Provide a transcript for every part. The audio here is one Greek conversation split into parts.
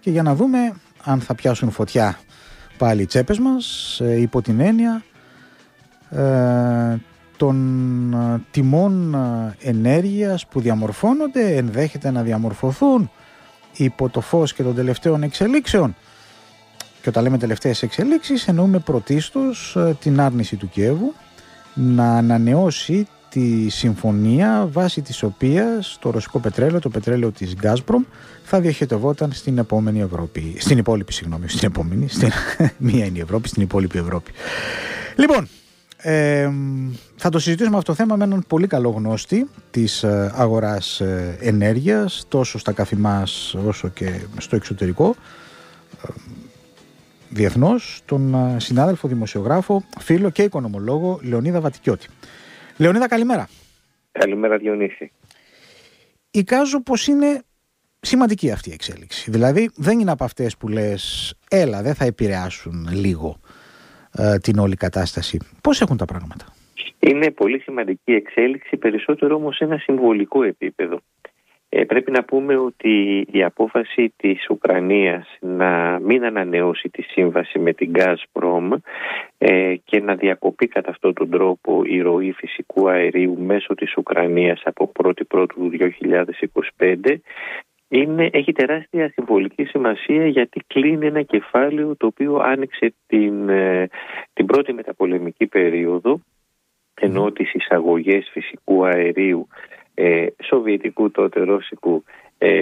και για να δούμε αν θα πιάσουν φωτιά πάλι οι τσέπες μας, υπό την έννοια των τιμών ενέργειας που διαμορφώνονται, ενδέχεται να διαμορφωθούν υπό το φως και των τελευταίων εξελίξεων. Και όταν λέμε τελευταίες εξελίξεις, εννοούμε πρωτίστως την άρνηση του Κιέβου να ανανεώσει τη συμφωνία βάσει της οποίας το ρωσικό πετρέλαιο, το πετρέλαιο της Gazprom, θα διοχετευόταν στην επόμενη Ευρώπη. Στην υπόλοιπη, συγγνώμη, στην επόμενη. Μία είναι η Ευρώπη, στην υπόλοιπη Ευρώπη. Λοιπόν, θα το συζητήσουμε αυτό το θέμα με έναν πολύ καλό γνώστη της αγοράς ενέργειας, τόσο στα καθη μας όσο και στο εξωτερικό, διεθνώς, τον συνάδελφο δημοσιογράφο, φίλο και οικονομολόγο Λεωνίδα Βατικιώτη. Λεωνίδα, καλημέρα. Καλημέρα, Διονύση. Εικάζω πως είναι σημαντική αυτή η εξέλιξη. Δηλαδή δεν είναι από αυτές που λες έλα, δεν θα επηρεάσουν λίγο την όλη κατάσταση. Πώς έχουν τα πράγματα? Είναι πολύ σημαντική εξέλιξη, περισσότερο όμως σε ένα συμβολικό επίπεδο. Πρέπει να πούμε ότι η απόφαση της Ουκρανίας να μην ανανεώσει τη σύμβαση με την Gazprom και να διακοπεί κατά αυτόν τον τρόπο η ροή φυσικού αερίου μέσω της Ουκρανίας από 1η του 2025 έχει τεράστια συμβολική σημασία, γιατί κλείνει ένα κεφάλαιο το οποίο άνοιξε την πρώτη μεταπολεμική περίοδο, ενώ τις εισαγωγές φυσικού αερίου σοβιετικού, τότε ρώσικου,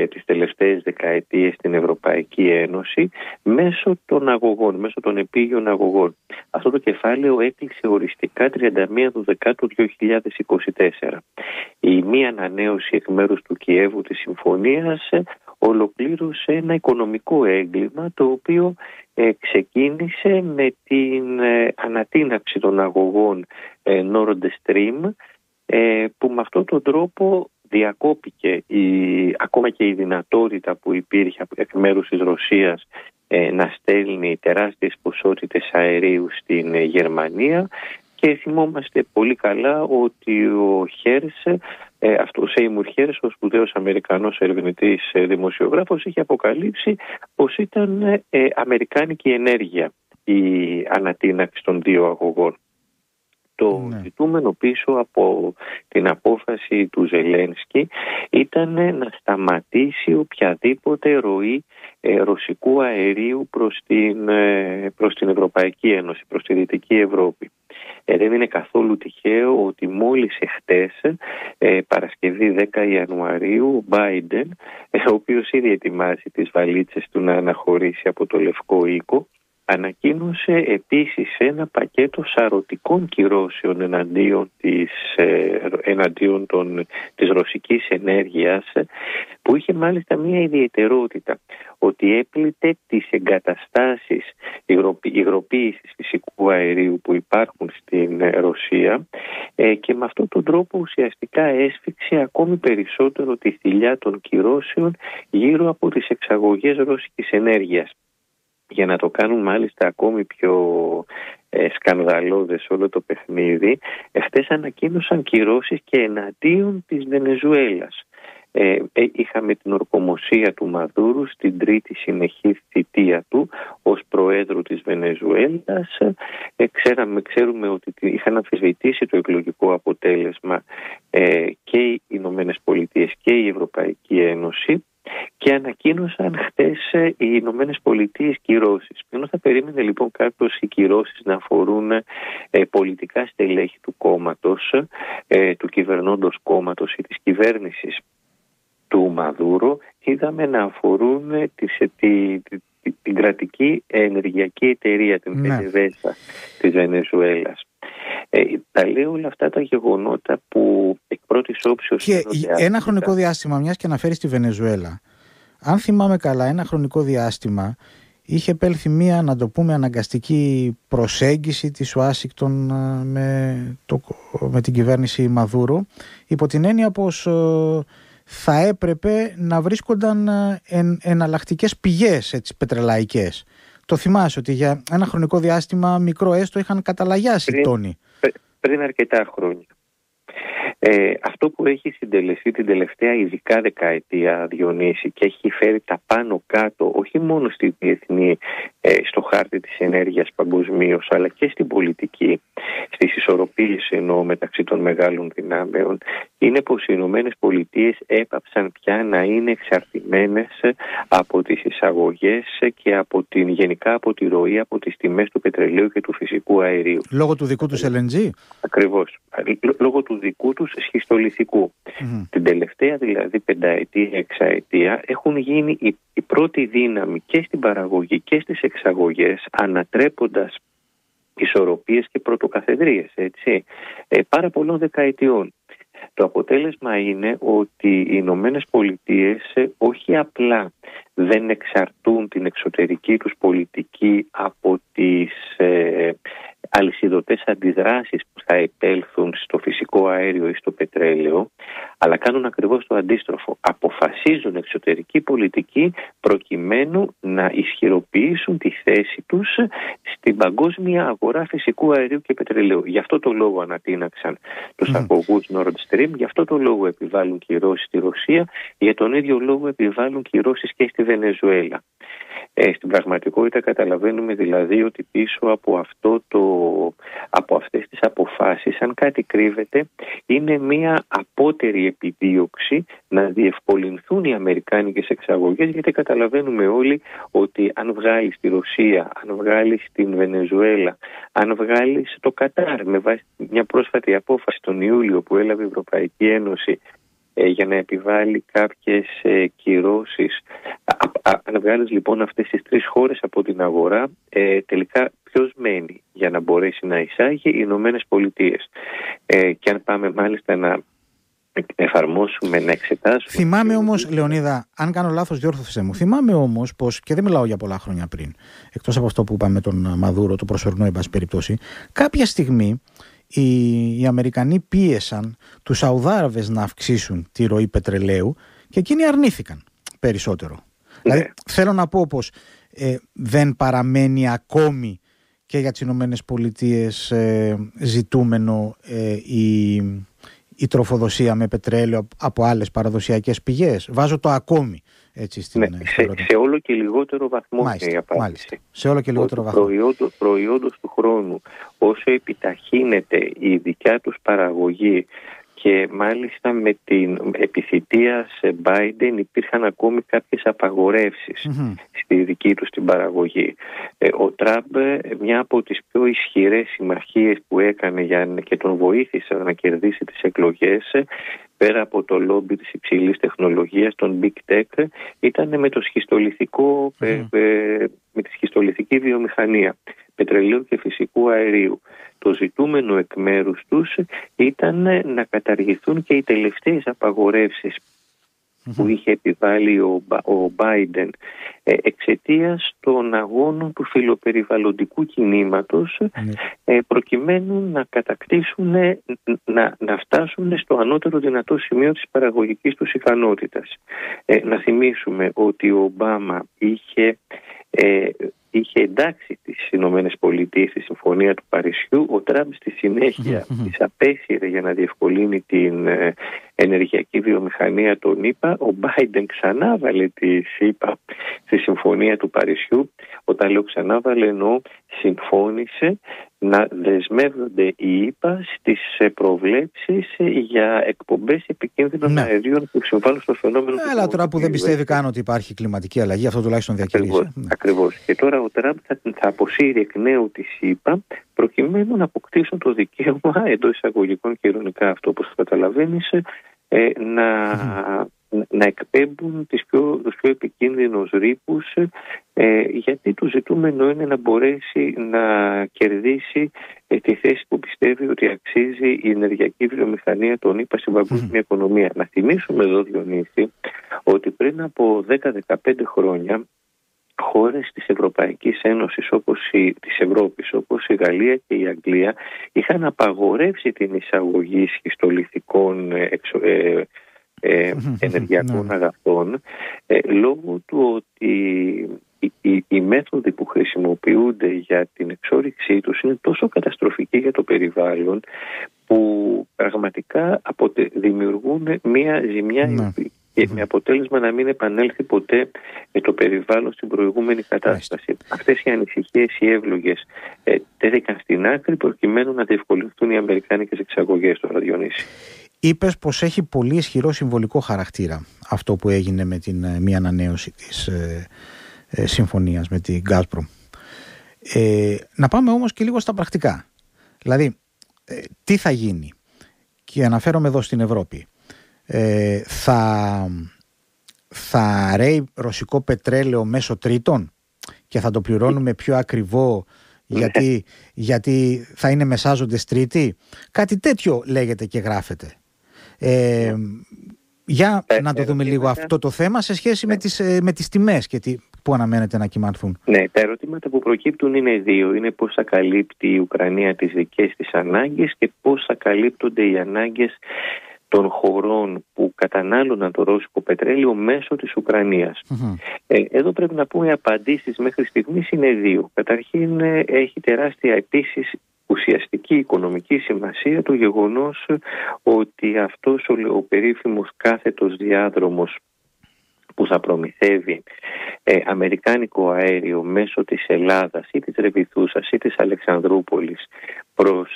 τις τελευταίες δεκαετίες στην Ευρωπαϊκή Ένωση μέσω των αγωγών, μέσω των επίγειων αγωγών. Αυτό το κεφάλαιο έκλεισε οριστικά 31 του 2024. Η μη ανανέωση εκ μέρους του Κιέβου της συμφωνίας ολοκλήρωσε ένα οικονομικό έγκλημα, το οποίο ξεκίνησε με την ανατείναξη των αγωγών Nord Stream, που με αυτόν τον τρόπο διακόπηκε ακόμα και η δυνατότητα που υπήρχε εκ μέρους της Ρωσίας να στέλνει τεράστιες ποσότητες αερίου στην Γερμανία. Και θυμόμαστε πολύ καλά ότι ο Σέιμουρ Χέρς, ο σπουδαίος Αμερικανός ερευνητής δημοσιογράφος, είχε αποκαλύψει πως ήταν αμερικάνικη ενέργεια η ανατείναξη των δύο αγωγών. Το ζητούμενο πίσω από την απόφαση του Ζελένσκι ήταν να σταματήσει οποιαδήποτε ροή ρωσικού αερίου προς την Ευρωπαϊκή Ένωση, προς τη Δυτική Ευρώπη. Δεν είναι καθόλου τυχαίο ότι μόλις εχθές, Παρασκευή 10 Ιανουαρίου, ο Μπάιντεν, ο οποίος ήδη ετοιμάζει τις βαλίτσες του να αναχωρήσει από το Λευκό Οίκο, ανακοίνωσε επίσης ένα πακέτο σαρωτικών κυρώσεων εναντίον της ρωσικής ενέργειας, που είχε μάλιστα μία ιδιαιτερότητα, ότι έπλητε τις εγκαταστάσεις υγροποίησης φυσικού αερίου που υπάρχουν στην Ρωσία, και με αυτόν τον τρόπο ουσιαστικά έσφιξε ακόμη περισσότερο τη θηλιά των κυρώσεων γύρω από τις εξαγωγές ρωσικής ενέργειας. Για να το κάνουν μάλιστα ακόμη πιο σκανδαλώδες όλο το παιχνίδι, χτες ανακοίνωσαν κυρώσεις και εναντίον της Βενεζουέλας. Είχαμε την ορκομοσία του Μαδούρου στην τρίτη συνεχή θητεία του ως προέδρου της Βενεζουέλας. Ξέρουμε ότι είχαν αμφισβητήσει το εκλογικό αποτέλεσμα και οι Ηνωμένες Πολιτείες και η Ευρωπαϊκή Ένωση, και ανακοίνωσαν χτες οι Ηνωμένες Πολιτείες κυρώσεις. Ενώ θα περίμενε λοιπόν κάποιος οι κυρώσεις να αφορούν πολιτικά στελέχη του κόμματος, του κυβερνώντος κόμματος ή της κυβέρνησης του Μαδούρο, είδαμε να αφορούν την κρατική ενεργειακή εταιρεία, την PDVSA της Βενεζουέλας. Τα λέω όλα αυτά τα γεγονότα που εκ πρώτης όψεως... Και ένα χρονικό διάστημα, μιας και αναφέρεις τη Βενεζουέλα, αν θυμάμαι καλά, ένα χρονικό διάστημα είχε επέλθει μία, να το πούμε, αναγκαστική προσέγγιση της Ουάσιγκτον με την κυβέρνηση Μαδούρο, υπό την έννοια πως θα έπρεπε να βρίσκονταν εναλλακτικές πηγές πετρελαϊκές. Το θυμάσαι ότι για ένα χρονικό διάστημα, μικρό έστω, είχαν καταλαγιάσει τόνοι. Πριν αρκετά χρόνια. Αυτό που έχει συντελεστεί την τελευταία ειδικά δεκαετία, Διονύση, και έχει φέρει τα πάνω κάτω όχι μόνο στη διεθνή, στο χάρτη της ενέργειας παγκοσμίως, αλλά και στην πολιτική, στις ισορροπίες εννοώ μεταξύ των μεγάλων δυνάμεων, είναι πως οι Ηνωμένες Πολιτείες έπαψαν πια να είναι εξαρτημένες από τις εισαγωγές και γενικά από τη ροή, από τις τιμές του πετρελαίου και του φυσικού αερίου. Λόγω του δικού τους LNG? Ακριβώς. Λόγω του δικού τους σχιστολιθικού. Την τελευταία δηλαδή πενταετία, εξαετία έχουν γίνει η πρώτη δύναμη και στην παραγωγή και στις εξαγωγές, ανατρέποντας ισορροπίες και πρωτοκαθεδρίες, έτσι, πάρα πολλών δεκαετιών. Το αποτέλεσμα είναι ότι οι Ηνωμένες Πολιτείες όχι απλά δεν εξαρτούν την εξωτερική τους πολιτική από τις αλυσιδωτές αντιδράσεις που θα επέλθουν στο φυσικό αέριο ή στο πετρέλαιο, αλλά κάνουν ακριβώς το αντίστροφο. Αποφασίζουν εξωτερική πολιτική προκειμένου να ισχυροποιήσουν τη θέση τους στην παγκόσμια αγορά φυσικού αερίου και πετρελαίου. Γι' αυτό το λόγο ανατείναξαν τους αγωγούς Nord Stream, γι' αυτό το λόγο επιβάλλουν κυρώσεις στη Ρωσία, για τον ίδιο λόγο επιβάλλουν κυρώσεις και στη Βενεζουέλα. Στην πραγματικότητα καταλαβαίνουμε δηλαδή ότι πίσω από αυτές τις αποφάσεις, αν κάτι κρύβεται, είναι μια απότερη επιδίωξη να διευκολυνθούν οι αμερικάνικες εξαγωγές, γιατί καταλαβαίνουμε όλοι ότι αν βγάλεις τη Ρωσία, αν βγάλεις την Βενεζουέλα, αν βγάλεις το Κατάρ, με βάση μια πρόσφατη απόφαση τον Ιούλιο που έλαβε η Ευρωπαϊκή Ένωση για να επιβάλλει κάποιες κυρώσεις, αν βγάλεις λοιπόν αυτές τις τρεις χώρες από την αγορά, τελικά ποιος μένει για να μπορέσει να εισάγει? Οι Ηνωμένες Πολιτείες. Και αν πάμε μάλιστα να εφαρμόσουμε, να εξετάσουμε... Θυμάμαι όμως, Λεωνίδα, αν κάνω λάθος διόρθωσέ μου, θυμάμαι όμως πως, και δεν μιλάω για πολλά χρόνια πριν, εκτός από αυτό που είπαμε με τον Μαδούρο, το προσωρινό εν πάση περιπτώσει, κάποια στιγμή οι Αμερικανοί πίεσαν τους Σαουδάραβες να αυξήσουν τη ροή πετρελαίου και εκείνοι αρνήθηκαν περισσότερο. Δηλαδή θέλω να πω πως δεν παραμένει ακόμη και για τις Ηνωμένες Πολιτείες ζητούμενο η τροφοδοσία με πετρέλαιο από άλλες παραδοσιακές πηγές. Βάζω το ακόμη έτσι στην σε όλο και λιγότερο βαθμό. Μάλιστα. Σε όλο και λιγότερο βαθμό. Προϊόντος του χρόνου, όσο επιταχύνεται η δικιά τους παραγωγή, και μάλιστα με την επιθυμία σε Biden υπήρχαν ακόμη κάποιες απαγορεύσεις στη δική τους την παραγωγή. Ο Τραμπ, μια από τις πιο ισχυρές συμμαχίες που έκανε και τον βοήθησε να κερδίσει τις εκλογές, πέρα από το λόμπι της υψηλής τεχνολογίας, των Big Tech, ήταν με το σχιστολιθικό, με τη σχιστολιθική βιομηχανία πετρελαίου και φυσικού αερίου. Το ζητούμενο εκ μέρους τους ήταν να καταργηθούν και οι τελευταίες απαγορεύσεις που είχε επιβάλει ο Biden εξαιτίας των αγώνων του φιλοπεριβαλλοντικού κινήματος, προκειμένου να κατακτήσουν, να φτάσουν στο ανώτερο δυνατό σημείο της παραγωγικής τους ικανότητας. Να θυμίσουμε ότι ο Ομπάμα είχε εντάξει τις Ηνωμένες Πολιτείες στη Συμφωνία του Παρισιού. Ο Τραμπ στη συνέχεια τις απέσυρε για να διευκολύνει την ενεργειακή βιομηχανία των ΗΠΑ. Ο Biden ξανάβαλε τις ΗΠΑ στη Συμφωνία του Παρισιού. Όταν λέω ξανάβαλε, εννοώ συμφώνησε να δεσμεύονται οι ΗΠΑ στις προβλέψεις για εκπομπές επικίνδυνων αερίων που συμβάλλουν στο φαινόμενο του. Αλλά τώρα που δεν πιστεύει καν ότι υπάρχει κλιματική αλλαγή, αυτό τουλάχιστον διακηρύσει. Ακριβώς. Και τώρα ο Τραμπ θα αποσύρει εκ νέου τις ΗΠΑ προκειμένου να αποκτήσουν το δικαίωμα, εντός εισαγωγικών και ειρωνικά αυτό όπως καταλαβαίνεις, να εκπέμπουν τους πιο επικίνδυνους ρήπους, γιατί το ζητούμενο είναι να μπορέσει να κερδίσει τη θέση που πιστεύει ότι αξίζει η ενεργειακή βιομηχανία των ΗΠΑ στην παγκόσμια οικονομία. Να θυμίσουμε εδώ, Διονύση, ότι πριν από 10-15 χρόνια χώρες της Ευρωπαϊκής Ένωσης, της Ευρώπης, όπως η Γαλλία και η Αγγλία, είχαν απαγορεύσει την εισαγωγή σχιστολιθικών ενεργειακών αγαθών, λόγω του ότι οι μέθοδοι που χρησιμοποιούνται για την εξόρυξή τους είναι τόσο καταστροφικοί για το περιβάλλον, που πραγματικά δημιουργούν μία ζημιά και με αποτέλεσμα να μην επανέλθει ποτέ το περιβάλλον στην προηγούμενη κατάσταση. Αυτές οι ανησυχίες, οι εύλογες, τέθηκαν στην άκρη προκειμένου να διευκολυνθούν οι αμερικάνικες εξαγωγές τώρα, Διονύση. Είπες πως έχει πολύ ισχυρό συμβολικό χαρακτήρα αυτό που έγινε με την μη ανανέωση της συμφωνίας με την Gazprom. Να πάμε όμως και λίγο στα πρακτικά. Δηλαδή, τι θα γίνει? Και αναφέρομαι εδώ στην Ευρώπη. Θα ρέει ρωσικό πετρέλαιο μέσω τρίτων και θα το πληρώνουμε πιο ακριβό γιατί θα είναι μεσάζοντες τρίτοι? Κάτι τέτοιο λέγεται και γράφεται. Για να το δούμε λίγο αυτό το θέμα σε σχέση με τις τιμές και που αναμένεται να κυμανθούν. Ναι, τα ερωτήματα που προκύπτουν είναι δύο. Είναι πώς θα καλύπτει η Ουκρανία τις δικές της ανάγκες και πώς θα καλύπτονται οι ανάγκες των χωρών που κατανάλωναν το ρώσικο πετρέλαιο μέσω της Ουκρανίας. Εδώ πρέπει να πούμε οι απαντήσεις μέχρι στιγμής είναι δύο. Καταρχήν έχει τεράστια επίσης ουσιαστική οικονομική σημασία το γεγονός ότι αυτός ο περίφημος κάθετος διάδρομος που θα προμηθεύει αμερικάνικο αέριο μέσω της Ελλάδας ή της Ρεβιθούσας ή της Αλεξανδρούπολης προς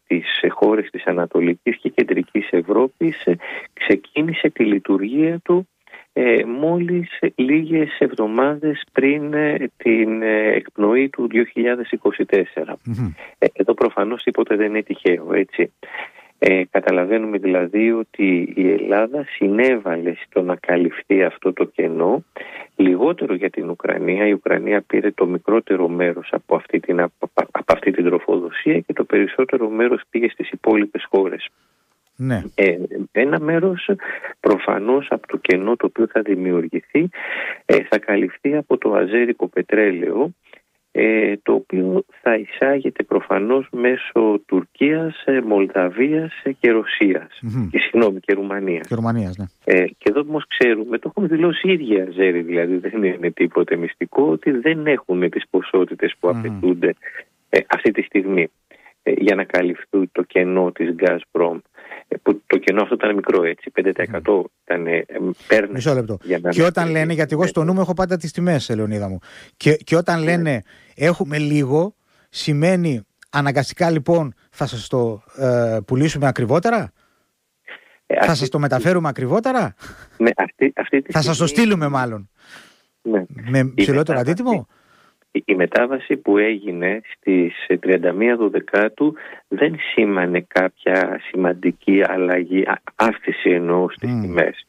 τις χώρες της Ανατολικής και Κεντρικής Ευρώπης ξεκίνησε τη λειτουργία του μόλις λίγες εβδομάδες πριν την εκπνοή του 2024. Εδώ προφανώς τίποτε δεν είναι τυχαίο, έτσι. Καταλαβαίνουμε δηλαδή ότι η Ελλάδα συνέβαλε στο να καλυφθεί αυτό το κενό, λιγότερο για την Ουκρανία. Η Ουκρανία πήρε το μικρότερο μέρος από αυτή την τροφοδοσία και το περισσότερο μέρος πήγε στις υπόλοιπες χώρες. Ναι. Ένα μέρος προφανώς από το κενό το οποίο θα δημιουργηθεί θα καλυφθεί από το αζέρικο πετρέλαιο, το οποίο θα εισάγεται προφανώς μέσω Τουρκίας, Μολδαβίας και Ρωσίας και Ρουμανίας. Και Ρουμανίας, ναι. Και εδώ όμως ξέρουμε, το έχουν δηλώσει οι ίδιοι Αζέροι, δηλαδή δεν είναι τίποτε μυστικό, ότι δεν έχουν τις ποσότητες που απαιτούνται αυτή τη στιγμή για να καλυφθεί το κενό της Gazprom. Που το κενό αυτό ήταν μικρό, έτσι, 5% ήταν, παίρνει. Μισό λεπτό. Και όταν λένε, γιατί εγώ στο νου μου έχω πάντα τις τιμές, Λεωνίδα μου, και όταν λένε έχουμε λίγο, σημαίνει αναγκαστικά λοιπόν θα σας το πουλήσουμε ακριβότερα? Θα σας το μεταφέρουμε ακριβότερα? Ναι, θα σας το στείλουμε μάλλον? Ναι. Με ψηλότερο αντίτιμο? Η μετάβαση που έγινε στις 31 Δεκάτου δεν σήμανε κάποια σημαντική αλλαγή, αύξηση εννοώ στις τιμές.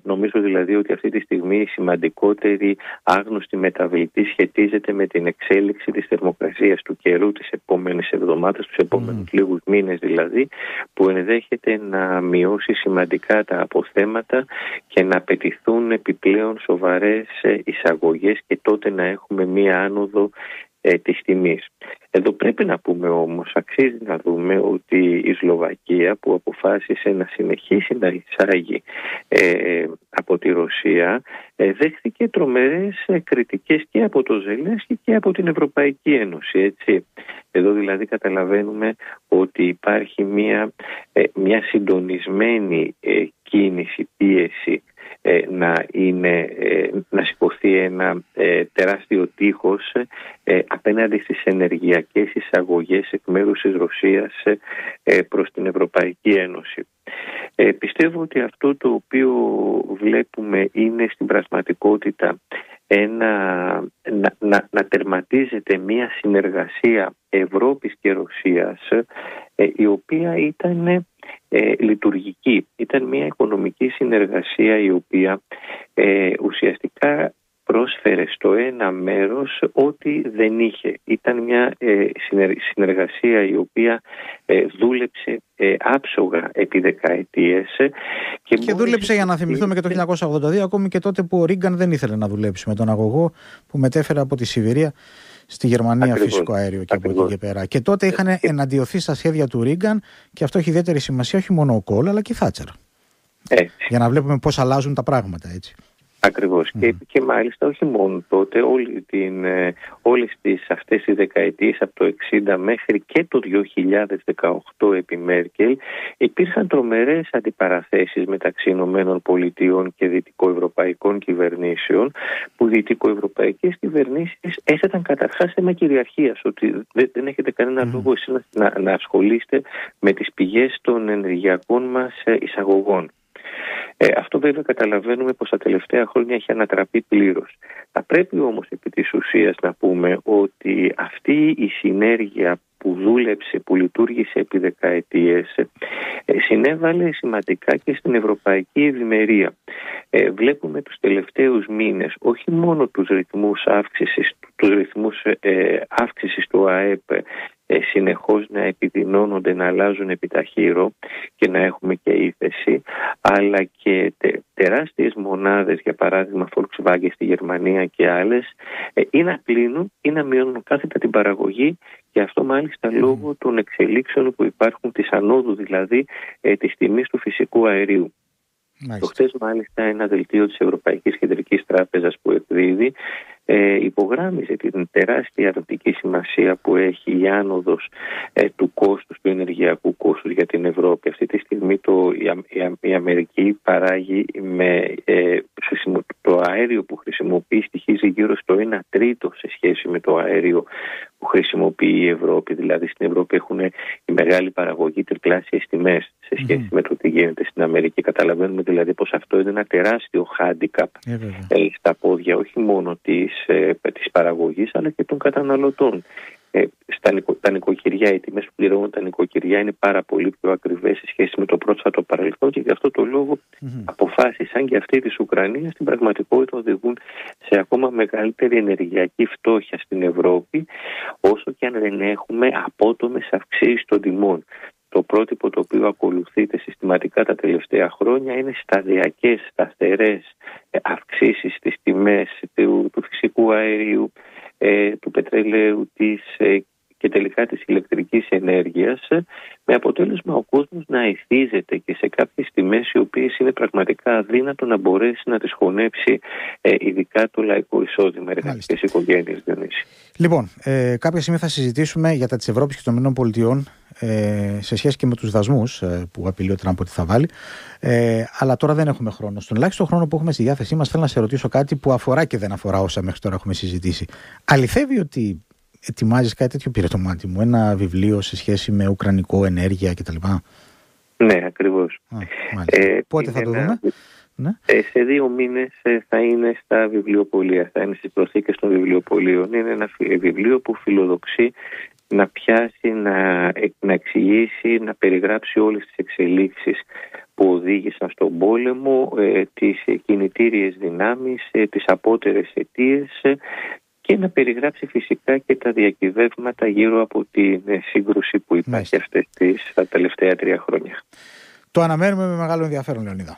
Νομίζω δηλαδή ότι αυτή τη στιγμή η σημαντικότερη άγνωστη μεταβλητή σχετίζεται με την εξέλιξη της θερμοκρασίας του καιρού τις επόμενες εβδομάδες, τους επόμενους λίγους μήνες δηλαδή, που ενδέχεται να μειώσει σημαντικά τα αποθέματα και να απαιτηθούν επιπλέον σοβαρές εισαγωγές και τότε να έχουμε μία άνοδο της τιμής. Εδώ πρέπει να πούμε όμως, αξίζει να δούμε ότι η Σλοβακία που αποφάσισε να συνεχίσει να εισάγει από τη Ρωσία δέχθηκε τρομερές κριτικές και από το Ζελένσκι και από την Ευρωπαϊκή Ένωση, έτσι. Εδώ δηλαδή καταλαβαίνουμε ότι υπάρχει μια συντονισμένη κίνηση, πίεση να σηκωθεί ένα τεράστιο τείχος απέναντι στις ενεργειακές εισαγωγές εκ μέρους της Ρωσίας προς την Ευρωπαϊκή Ένωση. Πιστεύω ότι αυτό το οποίο βλέπουμε είναι στην πραγματικότητα να τερματίζεται μια συνεργασία Ευρώπης και Ρωσίας η οποία ήταν λειτουργική. Ήταν μια οικονομική συνεργασία η οποία ουσιαστικά πρόσφερε στο ένα μέρος ό,τι δεν είχε. Ήταν μια συνεργασία η οποία δούλεψε άψογα επί δεκαετίες. Και δούλεψε, για να θυμηθούμε, και το 1982, ακόμη και τότε που ο Ρίγκαν δεν ήθελε να δουλέψει με τον αγωγό που μετέφερε από τη Σιβηρία στη Γερμανία φυσικό αέριο και από εκεί και πέρα. Και τότε είχαν εναντιωθεί στα σχέδια του Ρίγκαν, και αυτό έχει ιδιαίτερη σημασία όχι μόνο ο Κόλ αλλά και η Θάτσερ. Για να βλέπουμε πώς αλλάζουν τα πράγματα, έτσι. Ακριβώς. Και μάλιστα όχι μόνο τότε, όλες αυτές οι δεκαετίες από το 1960 μέχρι και το 2018 επί Μέρκελ υπήρχαν τρομερές αντιπαραθέσεις μεταξύ Ηνωμένων Πολιτειών και δυτικοευρωπαϊκών κυβερνήσεων, που δυτικοευρωπαϊκές κυβερνήσεις έθεταν καταρχάς θέμα κυριαρχίας, ότι δεν έχετε κανένα λόγο εσείς να ασχολείστε με τις πηγές των ενεργειακών μας εισαγωγών. Αυτό βέβαια καταλαβαίνουμε πως τα τελευταία χρόνια έχει ανατραπεί πλήρως. Θα πρέπει όμως επί της ουσίας να πούμε ότι αυτή η συνέργεια που δούλεψε, που λειτουργήσε επί δεκαετίες, συνέβαλε σημαντικά και στην ευρωπαϊκή ευημερία. Βλέπουμε τους τελευταίους μήνες όχι μόνο τους ρυθμούς αύξησης του ΑΕΠ συνεχώς να επιδεινώνονται, να αλλάζουν επιταχύρω και να έχουμε και ύφεση, αλλά και τεράστιες μονάδες, για παράδειγμα Volkswagen στη Γερμανία και άλλες, ή να κλείνουν ή να μειώνουν κάθετα την παραγωγή, και αυτό μάλιστα λόγω των εξελίξεων που υπάρχουν, της ανόδου δηλαδή της τιμής του φυσικού αερίου. Χθες μάλιστα ένα δελτίο της Ευρωπαϊκής Κεντρικής Τράπεζας που εκδίδει υπογράμμιζε την τεράστια αρνητική σημασία που έχει η άνοδος του κόστους, του ενεργειακού κόστους για την Ευρώπη. Αυτή τη στιγμή η Αμερική παράγει το αέριο που χρησιμοποιεί στοιχίζει γύρω στο 1/3 σε σχέση με το αέριο που χρησιμοποιεί η Ευρώπη. Δηλαδή στην Ευρώπη έχουν η μεγάλη παραγωγή τριπλάσιες τιμές σε σχέση με το τι γίνεται στην Αμερική. Καταλαβαίνουμε δηλαδή πως αυτό είναι ένα τεράστιο handicap στα πόδια όχι μόνο της παραγωγής αλλά και των καταναλωτών. Τα νοικοκυριά, οι τιμές που πληρώνουν τα νοικοκυριά είναι πάρα πολύ πιο ακριβές σε σχέση με το πρόσφατο παρελθόν, και γι' αυτό το λόγο αποφάσισαν και αυτοί της Ουκρανίας στην πραγματικότητα οδηγούν σε ακόμα μεγαλύτερη ενεργειακή φτώχεια στην Ευρώπη, όσο και αν δεν έχουμε απότομες αυξήσεις των τιμών. Το πρότυπο το οποίο ακολουθείται συστηματικά τα τελευταία χρόνια είναι σταδιακές, σταθερές αυξήσεις στις τιμές του φυσικού αερίου, του πετρελαίου και τελικά της ηλεκτρικής ενέργειας, με αποτέλεσμα ο κόσμος να εθίζεται και σε κάποιες τιμές οι οποίες είναι πραγματικά αδύνατο να μπορέσει να τις χωνέψει ειδικά το λαϊκό εισόδημα, εργατικές οικογένειες, Διονύση. Λοιπόν, κάποια στιγμή θα συζητήσουμε για τα της Ευρώπης και των ΗΠΑ σε σχέση και με τους δασμούς που απειλεί ο Τραμπ ότι θα βάλει, αλλά τώρα δεν έχουμε χρόνο. Στον ελάχιστο χρόνο που έχουμε στη διάθεσή μας θέλω να σε ρωτήσω κάτι που αφορά και δεν αφορά όσα μέχρι τώρα έχουμε συζητήσει. Αληθεύει ότι ετοιμάζεις κάτι τέτοιο, πήρε το μάτι μου, ένα βιβλίο σε σχέση με ουκρανικό, ενέργεια κτλ? Ναι, ακριβώς. Πότε θα το δούμε? Σε 2 μήνες θα είναι στα βιβλιοπωλεία, θα είναι στις προθήκες των βιβλιοπωλείων. Είναι ένα βιβλίο που φιλοδοξεί να πιάσει, να εξηγήσει, να περιγράψει όλες τις εξελίξεις που οδήγησαν στον πόλεμο, τις κινητήριες δυνάμεις, τις απότερες αιτίες, και να περιγράψει φυσικά και τα διακυβεύματα γύρω από την σύγκρουση που υπάρχει τα τελευταία 3 χρόνια. Το αναμένουμε με μεγάλο ενδιαφέρον, Λεωνίδα.